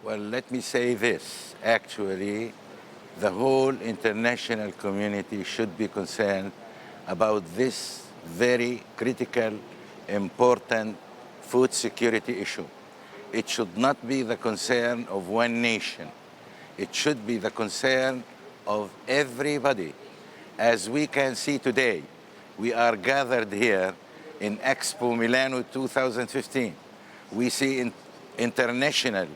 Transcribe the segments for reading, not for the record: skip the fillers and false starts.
Well, let me say this. Actually, the whole international community should be concerned about this very critical, important food security issue. It should not be the concern of one nation. It should be the concern of everybody. As we can see today, we are gathered here in Expo Milano 2015. We see international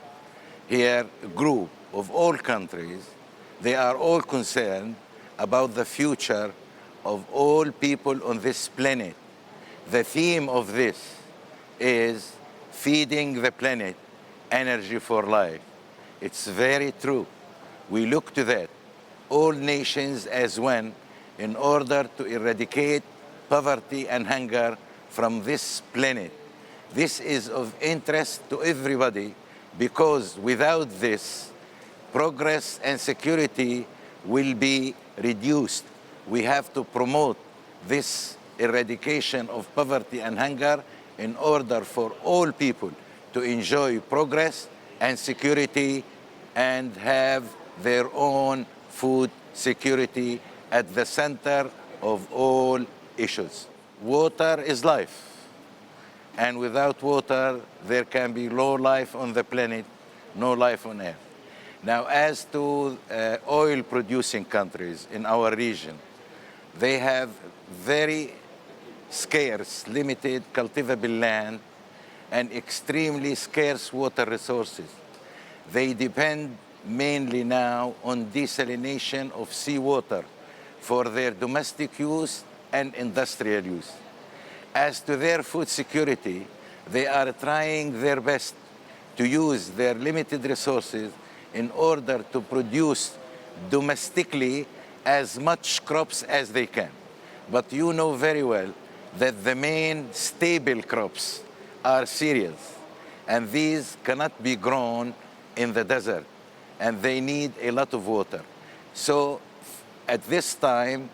here group of all countries. They are all concerned about the future of all people on this planet. The theme of this is feeding the planet, energy for life. It's very true. We look to that, all nations as one, in order to eradicate poverty and hunger from this planet. This is of interest to everybody because without this, progress and security will be reduced. We have to promote this eradication of poverty and hunger in order for all people to enjoy progress and security and have their own food security at the center of all issues. Water is life. And without water, there can be no life on the planet, no life on Earth. Now, as to oil-producing countries in our region, they have very scarce, limited cultivable land and extremely scarce water resources. They depend mainly now on desalination of seawater for their domestic use and industrial use. As to their food security, they are trying their best to use their limited resources in order to produce domestically as much crops as they can. But you know very well that the main stable crops are cereals, and these cannot be grown in the desert, and they need a lot of water. So at this time,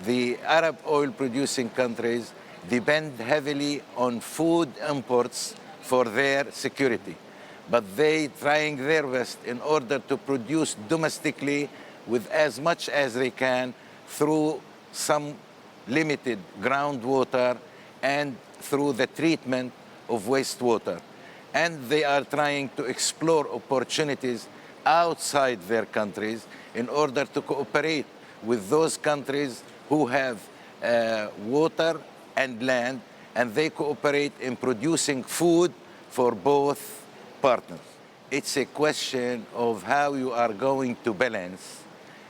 the Arab oil-producing countries depend heavily on food imports for their security. But they trying their best in order to produce domestically with as much as they can through some limited groundwater and through the treatment of wastewater. And they are trying to explore opportunities outside their countries in order to cooperate with those countries who have water and land, and they cooperate in producing food for both partners. It's a question of how you are going to balance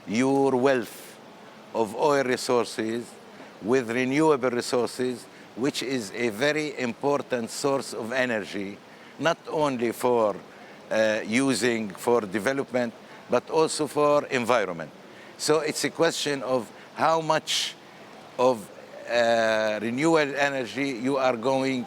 your wealth of oil resources with renewable resources, which is a very important source of energy, not only for using for development, but also for environment. So it's a question of how much of renewable energy you are going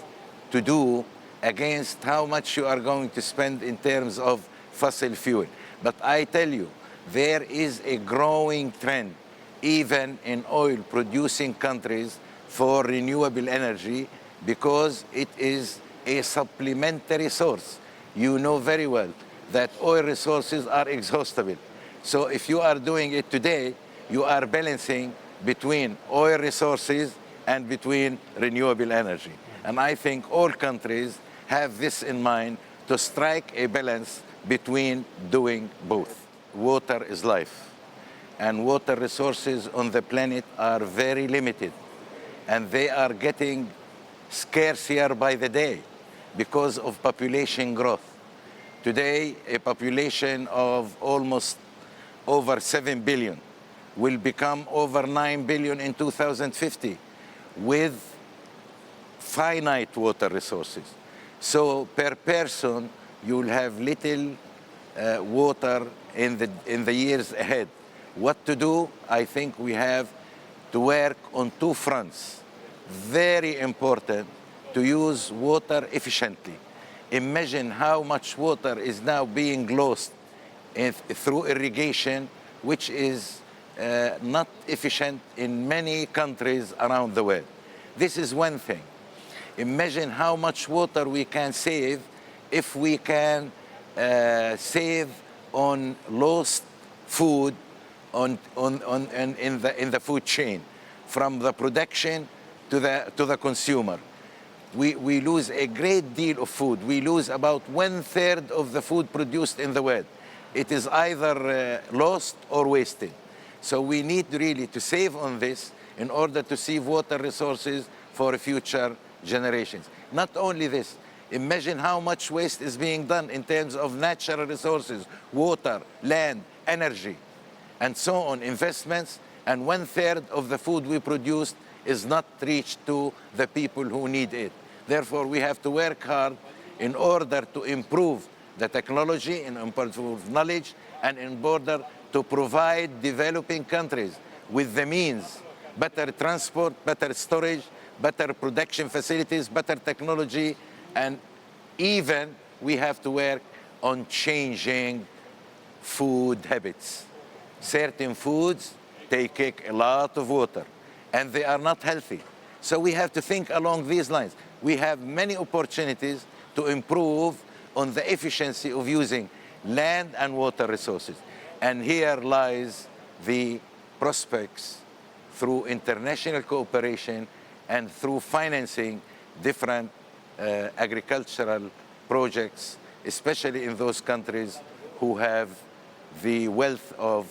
to do against how much you are going to spend in terms of fossil fuel. But I tell you, there is a growing trend, even in oil-producing countries, for renewable energy because it is a supplementary source. You know very well that oil resources are exhaustible. So if you are doing it today, you are balancing between oil resources and between renewable energy. And I think all countries have this in mind to strike a balance between doing both. Water is life, and water resources on the planet are very limited, and they are getting scarcer by the day because of population growth. Today, a population of almost over 7 billion will become over 9 billion in 2050 with finite water resources. So per person, you will have little water in the years ahead. What to do? I think we have to work on two fronts. Very important to use water efficiently. Imagine how much water is now being lost through irrigation, which is not efficient in many countries around the world. This is one thing. Imagine how much water we can save if we can save on lost food in the food chain, from the production to the consumer. We lose a great deal of food. We lose about 1/3 of the food produced in the world. It is either lost or wasted. So we need really to save on this in order to save water resources for future generations. Not only this, imagine how much waste is being done in terms of natural resources, water, land, energy, and so on, investments, and 1/3 of the food we produce is not reached to the people who need it. Therefore, we have to work hard in order to improve the technology, in improve knowledge, and in order to provide developing countries with the means, better transport, better storage, better production facilities, better technology, and even we have to work on changing food habits. Certain foods, they take a lot of water and they are not healthy. So we have to think along these lines. We have many opportunities to improve on the efficiency of using land and water resources. And here lies the prospects through international cooperation and through financing different agricultural projects, especially in those countries who have the wealth of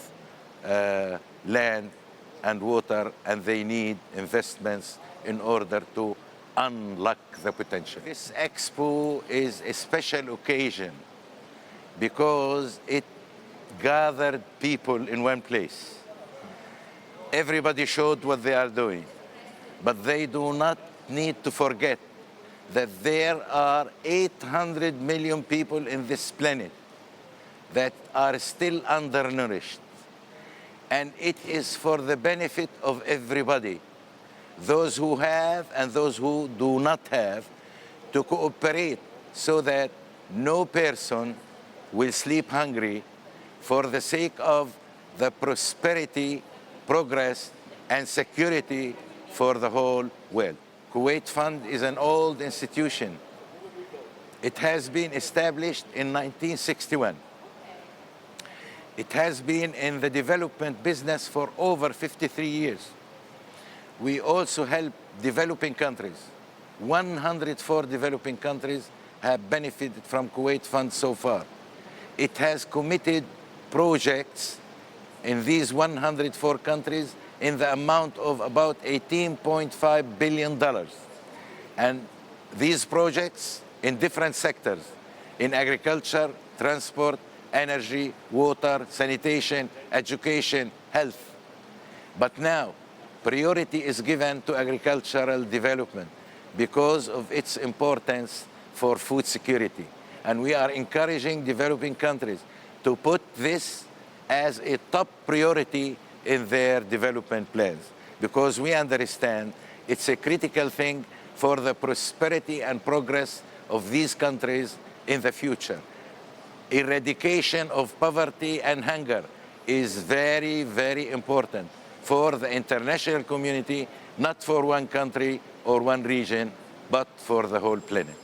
land and water, and they need investments in order to unlock the potential. This Expo is a special occasion because it gathered people in one place. Everybody showed what they are doing, but they do not need to forget that there are 800 million people in this planet that are still undernourished. And it is for the benefit of everybody, those who have and those who do not have, to cooperate so that no person will sleep hungry for the sake of the prosperity, progress, and security for the whole world. Kuwait Fund is an old institution. It has been established in 1961. It has been in the development business for over 53 years. We also help developing countries. 104 developing countries have benefited from Kuwait Fund so far. It has committed projects in these 104 countries in the amount of about $18.5 billion. And these projects in different sectors, in agriculture, transport, energy, water, sanitation, education, health. But now, priority is given to agricultural development because of its importance for food security. And we are encouraging developing countries to put this as a top priority in their development plans, because we understand it's a critical thing for the prosperity and progress of these countries in the future. Eradication of poverty and hunger is very, very important for the international community, not for one country or one region, but for the whole planet.